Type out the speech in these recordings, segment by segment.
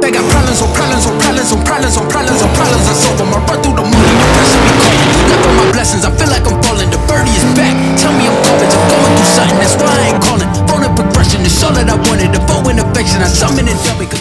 They got problems on problems on problems on problems on problems on problems. I solve them. I run through the money, the pressure be calling. Left on my blessings, I feel like I'm falling. The birdie is back. Tell me I'm garbage. I'm going through something. That's why I ain't calling. Phone and progression is all that I wanted. The phone and affection. I summon and dumb it.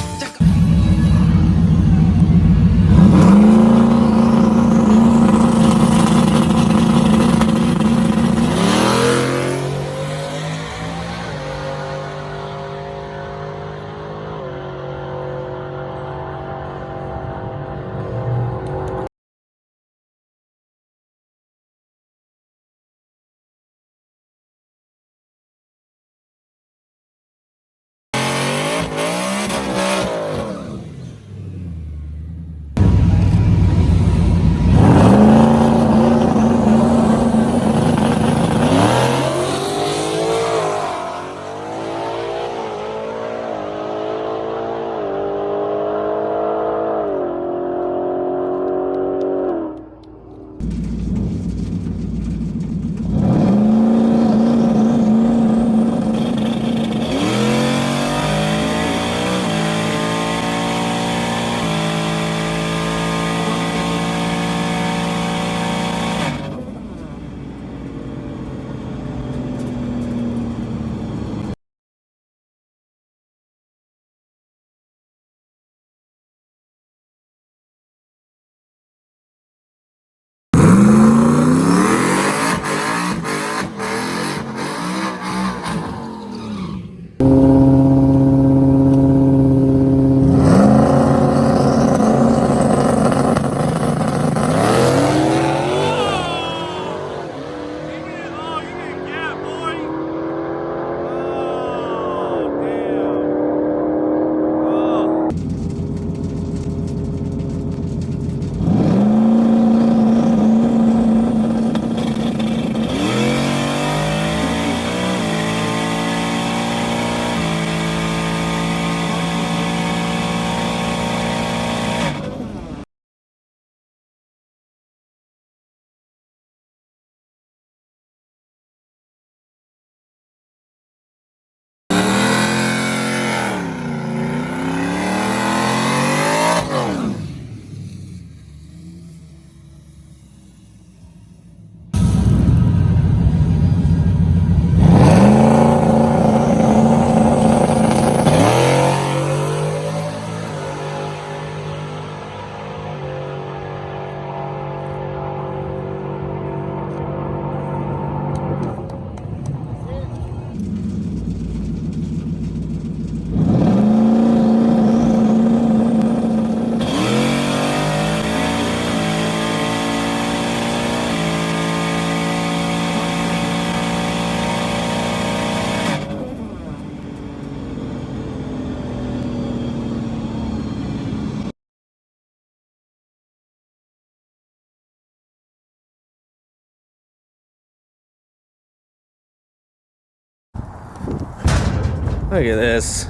Look at this.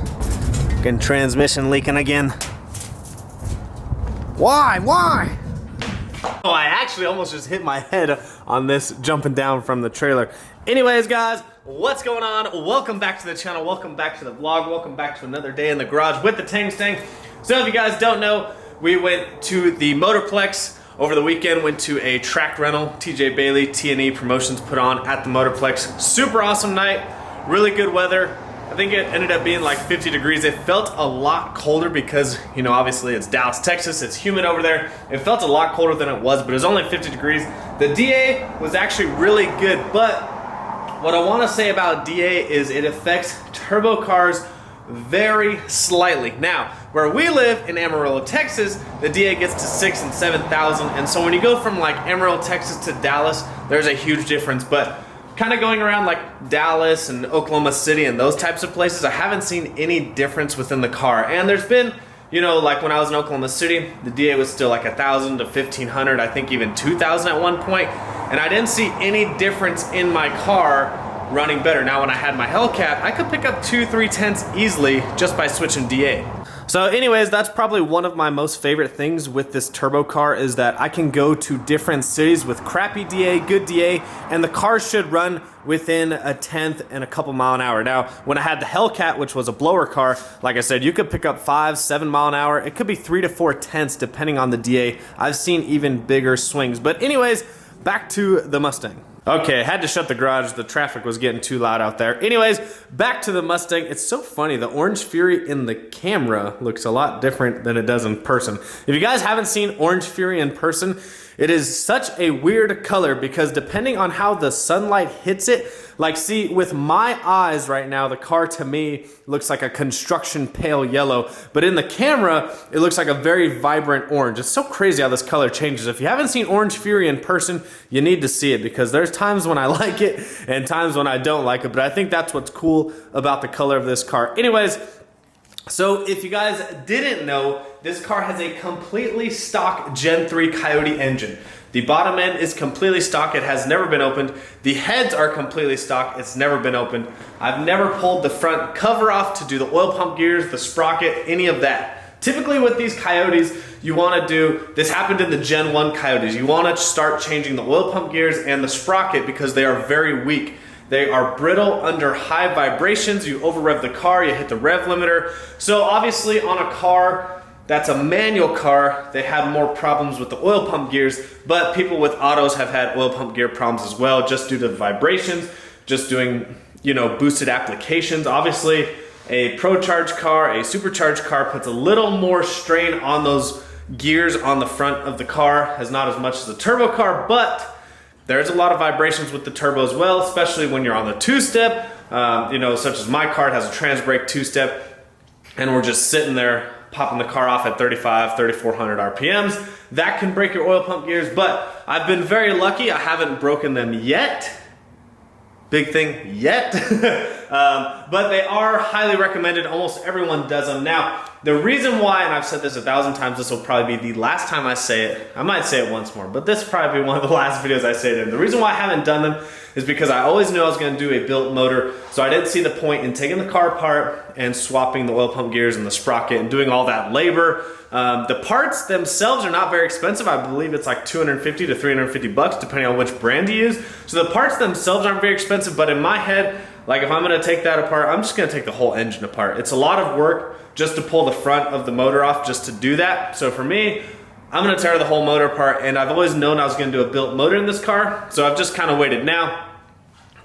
Fucking transmission leaking again. Why? Oh, I actually almost just hit my head on this jumping down from the trailer. Anyways, guys, what's going on? Welcome back to the channel. Welcome back to the vlog. Welcome back to another day in the garage with the Mustang. So if you guys don't know, we went to the Motorplex over the weekend, went to a track rental, TJ Bailey T&E Promotions put on at the Motorplex. Super awesome night, really good weather. I think it ended up being like 50 degrees. It felt a lot colder because, you know, obviously it's Dallas, Texas. It's humid over there. It felt a lot colder than it was, but it was only 50 degrees. The DA was actually really good, but what I want to say about DA is it affects turbo cars very slightly. Now, where we live in Amarillo, Texas, the DA gets to 6,000 and 7,000, and so when you go from like Amarillo, Texas to Dallas, there's a huge difference. But kind of going around like Dallas and Oklahoma City and those types of places, I haven't seen any difference within the car. And there's been, you know, like when I was in Oklahoma City, the DA was still like 1,000 to 1,500, I think even 2,000 at one point, and I didn't see any difference in my car running better. Now when I had my Hellcat, I could pick up 2-3 tenths easily just by switching DA. So anyways, that's probably one of my most favorite things with this turbo car is that I can go to different cities with crappy DA, good DA, and the car should run within a tenth and a couple mile an hour. Now, when I had the Hellcat, which was a blower car, like I said, you could pick up 5-7 mile an hour. It could be 3 to 4 tenths depending on the DA. I've seen even bigger swings. But anyways, back to the Mustang. Okay, I had to shut the garage. The traffic was getting too loud out there. Anyways, back to the Mustang. It's so funny. The Orange Fury in the camera looks a lot different than it does in person. If you guys haven't seen Orange Fury in person, it is such a weird color because depending on how the sunlight hits it, like see with my eyes right now, the car to me looks like a construction pale yellow, but in the camera, it looks like a very vibrant orange. It's so crazy how this color changes. If you haven't seen Orange Fury in person, you need to see it because there's times when I like it and times when I don't like it, but I think that's what's cool about the color of this car. Anyways, so if you guys didn't know, this car has a completely stock Gen 3 Coyote engine. The bottom end is completely stock. It has never been opened. The heads are completely stock. It's never been opened. I've never pulled the front cover off to do the oil pump gears, the sprocket, any of that. Typically with these Coyotes, you want to do, this happened in the Gen 1 Coyotes, you want to start changing the oil pump gears and the sprocket because they are very weak. They are brittle under high vibrations. You over rev the car, you hit the rev limiter. So obviously on a car that's a manual car, they had more problems with the oil pump gears, but people with autos have had oil pump gear problems as well, just due to the vibrations, just doing, you know, boosted applications. Obviously a pro-charged car, a supercharged car puts a little more strain on those gears on the front of the car, as not as much as a turbo car, but there's a lot of vibrations with the turbo as well, especially when you're on the two-step, you know, such as my car, it has a trans brake two-step, and we're just sitting there popping the car off at 3,400 RPMs. That can break your oil pump gears, but I've been very lucky. I haven't broken them yet. Big thing, yet. But they are highly recommended. Almost everyone does them. Now, the reason why, and I've said this 1,000 times, this will probably be the last time I say it. I might say it once more, but this will probably be one of the last videos I say it in. The reason why I haven't done them is because I always knew I was gonna do a built motor, so I didn't see the point in taking the car apart and swapping the oil pump gears and the sprocket and doing all that labor. The parts themselves are not very expensive. I believe it's like 250 to 350 bucks, depending on which brand you use. So the parts themselves aren't very expensive, but in my head, like if I'm gonna take that apart, I'm just gonna take the whole engine apart. It's a lot of work just to pull the front of the motor off, just to do that. So for me, I'm gonna tear the whole motor apart, and I've always known I was gonna do a built motor in this car, so I've just kind of waited. Now,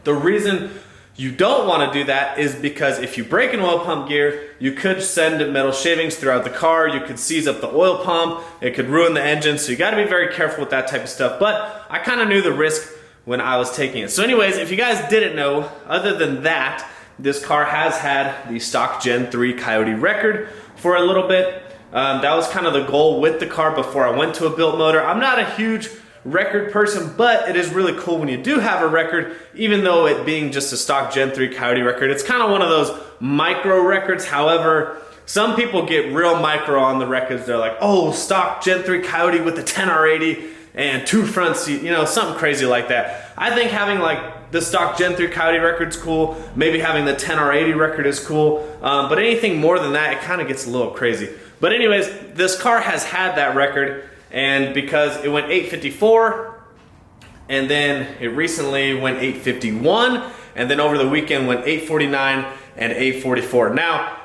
the reason you don't want to do that is because if you break an oil pump gear, you could send metal shavings throughout the car, you could seize up the oil pump, it could ruin the engine, so you got to be very careful with that type of stuff. But I kind of knew the risk when I was taking it. So anyways, if you guys didn't know, other than that, this car has had the stock Gen 3 Coyote record for a little bit. That was kind of the goal with the car before I went to a built motor. I'm not a huge record person, but it is really cool when you do have a record, even though it being just a stock Gen 3 Coyote record. It's kind of one of those micro records. However, some people get real micro on the records. They're like, oh, stock Gen 3 Coyote with the 10R80 and 2 front seats, you know, something crazy like that. I think having like the stock Gen 3 Coyote record's cool. Maybe having the 10R80 record is cool. But anything more than that, it kind of gets a little crazy. But anyways, this car has had that record, and because it went 854, and then it recently went 851, and then over the weekend went 849 and 844. Now,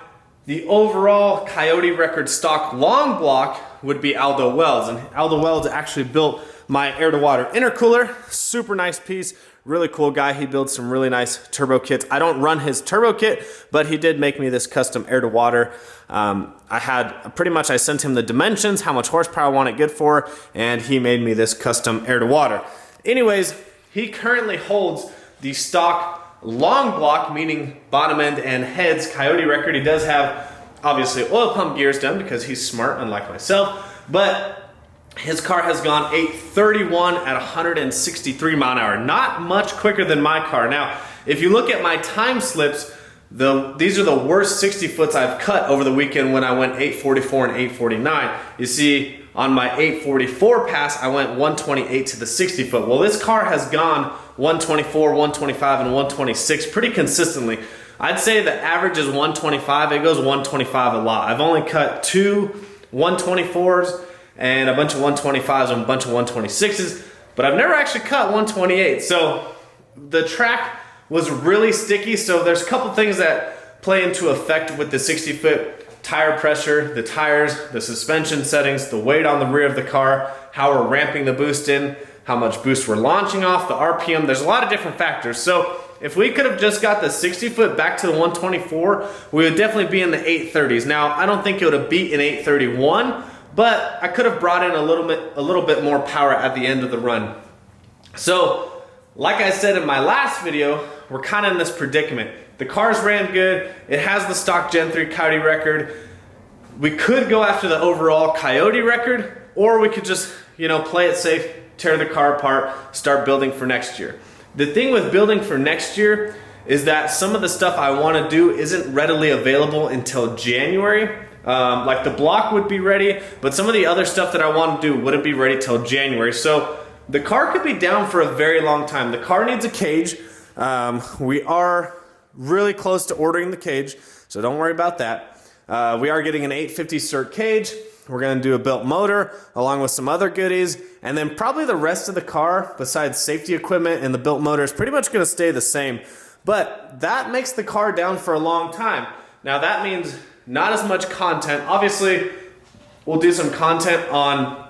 the overall Coyote record stock long block would be Aldo Wells, and Aldo Wells actually built my air-to-water intercooler. Super nice piece, really cool guy. He builds some really nice turbo kits. I don't run his turbo kit, but he did make me this custom air-to-water. I sent him the dimensions, how much horsepower I want it good for, and he made me this custom air-to-water. Anyways, he currently holds the stock long block, meaning bottom end and heads Coyote record. He does have obviously oil pump gears done because he's smart, unlike myself, but his car has gone 831 at 163 mile an hour. Not much quicker than my car. Now, if you look at my time slips, these are the worst 60 foots I've cut over the weekend when I went 844 and 849. You see, on my 844 pass, I went 128 to the 60 foot. Well, this car has gone 124, 125, and 126 pretty consistently. I'd say the average is 125. It goes 125 a lot. I've only cut 2 124s and a bunch of 125s and a bunch of 126s, but I've never actually cut 128. So the track was really sticky. So there's a couple things that play into effect with the 60-foot: tire pressure, the tires, the suspension settings, the weight on the rear of the car, how we're ramping the boost in, how much boost we're launching off, the RPM. There's a lot of different factors. So if we could have just got the 60-foot back to the 124, we would definitely be in the 830s. Now, I don't think it would have beat an 831, but I could have brought in a little bit more power at the end of the run. So, like I said in my last video, we're kind of in this predicament. The car's ran good. It has the stock Gen 3 Coyote record. We could go after the overall Coyote record, or we could just, play it safe, tear the car apart, start building for next year. The thing with building for next year is that some of the stuff I want to do isn't readily available until January. Like the block would be ready, but some of the other stuff that I want to do wouldn't be ready till January. So the car could be down for a very long time. The car needs a cage. We are really close to ordering the cage, so don't worry about that. We are getting an 850 cert cage. We're going to do a built motor along with some other goodies, and then probably the rest of the car, besides safety equipment and the built motor, is pretty much going to stay the same. But that makes the car down for a long time. Now that means not as much content. Obviously, we'll do some content on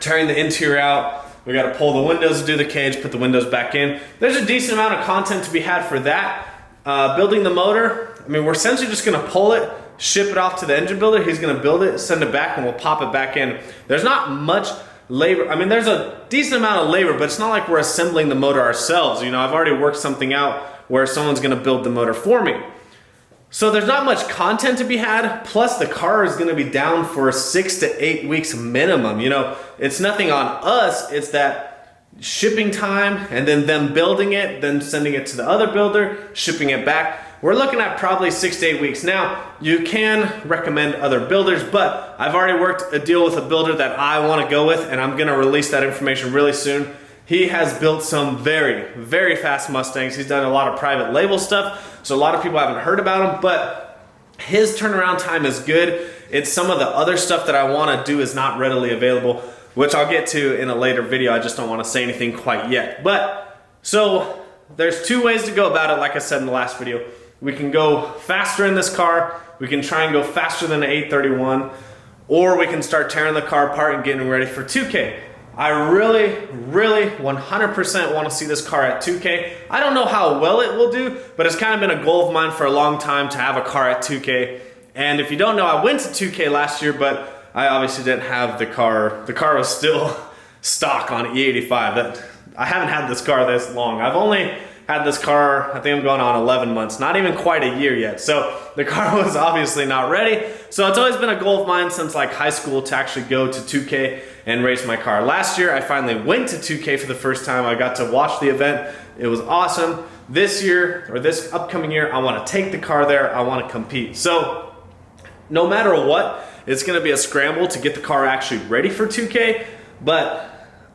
tearing the interior out. We got to pull the windows to do the cage, put the windows back in. There's a decent amount of content to be had for that. Building the motor, we're essentially just going to pull it, ship it off to the engine builder. He's going to build it, send it back, and we'll pop it back in. There's not much labor. There's a decent amount of labor, but it's not like we're assembling the motor ourselves. I've already worked something out where someone's going to build the motor for me. So there's not much content to be had. Plus the car is going to be down for 6 to 8 weeks minimum. It's nothing on us. It's that shipping time and then them building it, then sending it to the other builder, shipping it back. We're looking at probably 6 to 8 weeks. Now, you can recommend other builders, but I've already worked a deal with a builder that I want to go with, and I'm going to release that information really soon. He has built some very, very fast Mustangs. He's done a lot of private label stuff, so a lot of people haven't heard about him, but his turnaround time is good. It's some of the other stuff that I want to do is not readily available, which I'll get to in a later video. I just don't want to say anything quite yet. But, so there's 2 ways to go about it, like I said in the last video. We can go faster in this car. We can try and go faster than an 831, or we can start tearing the car apart and getting ready for 2K. I really, really 100% want to see this car at 2K. I don't know how well it will do, but it's kind of been a goal of mine for a long time to have a car at 2K. And if you don't know, I went to 2K last year, but I obviously didn't have the car. The car was still stock on E85. I haven't had this car this long. I've only had this car, I think I'm going on 11 months, not even quite a year yet. So the car was obviously not ready. So it's always been a goal of mine since like high school to actually go to 2K and race my car. Last year, I finally went to 2K for the first time. I got to watch the event. It was awesome. This year, or this upcoming year, I want to take the car there. I want to compete. So no matter what, it's going to be a scramble to get the car actually ready for 2K, but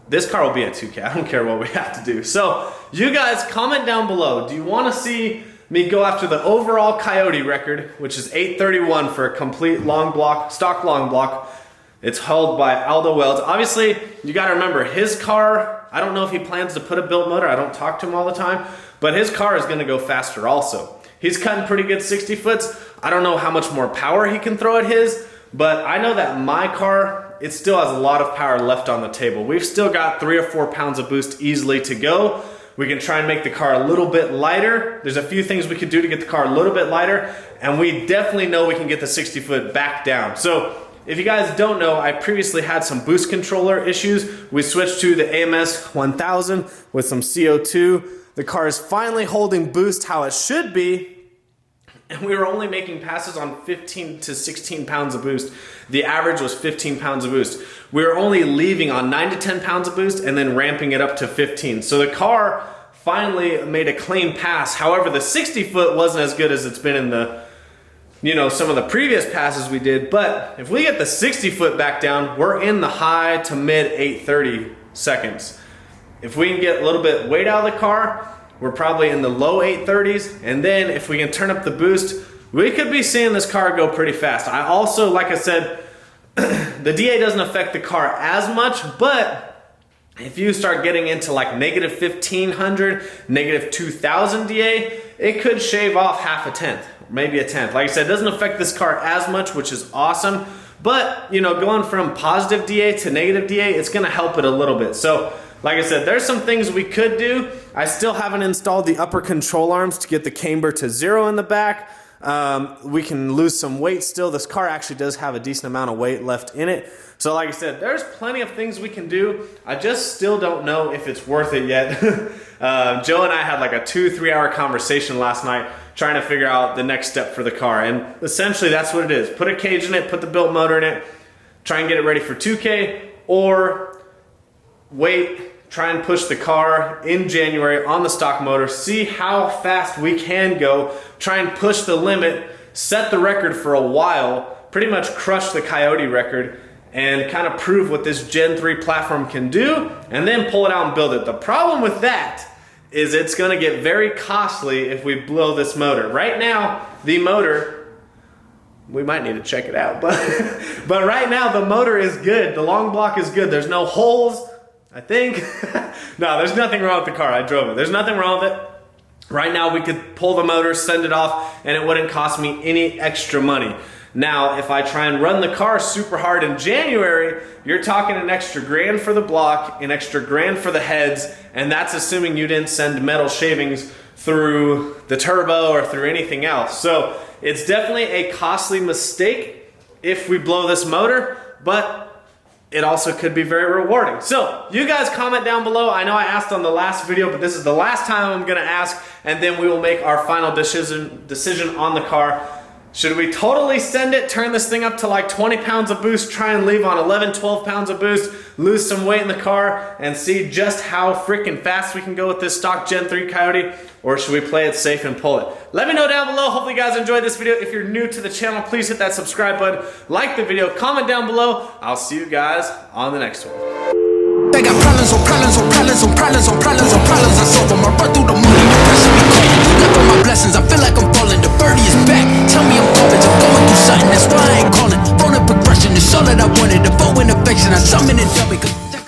this car will be at 2K. I don't care what we have to do. So you guys comment down below. Do you want to see me go after the overall Coyote record, which is 831 for a complete long block, stock long block? It's held by Aldo Welds. Obviously, you got to remember, his car, I don't know if he plans to put a built motor. I don't talk to him all the time, but his car is going to go faster also. He's cutting pretty good 60 foots. I don't know how much more power he can throw at his, but I know that my car, it still has a lot of power left on the table. We've still got 3 or 4 pounds of boost easily to go. We can try and make the car a little bit lighter. There's a few things we could do to get the car a little bit lighter, and we definitely know we can get the 60 foot back down. So if you guys don't know, I previously had some boost controller issues. We switched to the AMS 1000 with some CO2. The car is finally holding boost how it should be, and we were only making passes on 15 to 16 pounds of boost. The average was 15 pounds of boost. We were only leaving on 9 to 10 pounds of boost and then ramping it up to 15. So the car finally made a clean pass. However, the 60 foot wasn't as good as it's been in the, some of the previous passes we did. But if we get the 60 foot back down, we're in the high to mid 830 seconds. If we can get a little bit weight out of the car, we're probably in the low 830s. And then if we can turn up the boost, we could be seeing this car go pretty fast. I also, like I said, the DA doesn't affect the car as much, but if you start getting into like negative 1500, negative 2000 DA, it could shave off half a tenth, maybe a tenth. Like I said, it doesn't affect this car as much, which is awesome. But, you know, going from positive DA to negative DA, it's gonna help it a little bit. So, like I said, there's some things we could do. I still haven't installed the upper control arms to get the camber to 0 in the back. We can lose some weight still. This car actually does have a decent amount of weight left in it. So like I said, there's plenty of things we can do. I just still don't know if it's worth it yet. Joe and I had like a 2-3 hour conversation last night trying to figure out the next step for the car. And essentially that's what it is. Put a cage in it, put the built motor in it, try and get it ready for 2K, or wait, try and push the car in January on the stock motor, see how fast we can go, try and push the limit, set the record for a while, pretty much crush the Coyote record, and kind of prove what this Gen 3 platform can do, and then pull it out and build it. The problem with that is it's gonna get very costly if we blow this motor. Right now, the motor, we might need to check it out, but right now the motor is good. The long block is good. There's no holes, I think. No, there's nothing wrong with the car. I drove it. There's nothing wrong with it. Right now we could pull the motor, send it off, and it wouldn't cost me any extra money. Now, if I try and run the car super hard in January, you're talking an extra grand for the block, an extra grand for the heads, and that's assuming you didn't send metal shavings through the turbo or through anything else. So it's definitely a costly mistake if we blow this motor, but it also could be very rewarding. So you guys comment down below. I know I asked on the last video, but this is the last time I'm gonna ask, and then we will make our final decision on the car. Should we totally send it, turn this thing up to like 20 pounds of boost, try and leave on 11, 12 pounds of boost, lose some weight in the car, and see just how freaking fast we can go with this stock Gen 3 Coyote? Or should we play it safe and pull it? Let me know down below. Hopefully you guys enjoyed this video. If you're new to the channel, please hit that subscribe button, like the video, comment down below. I'll see you guys on the next one. They got problems on problems on problems on problems on problems on problems. I solve them. I run through the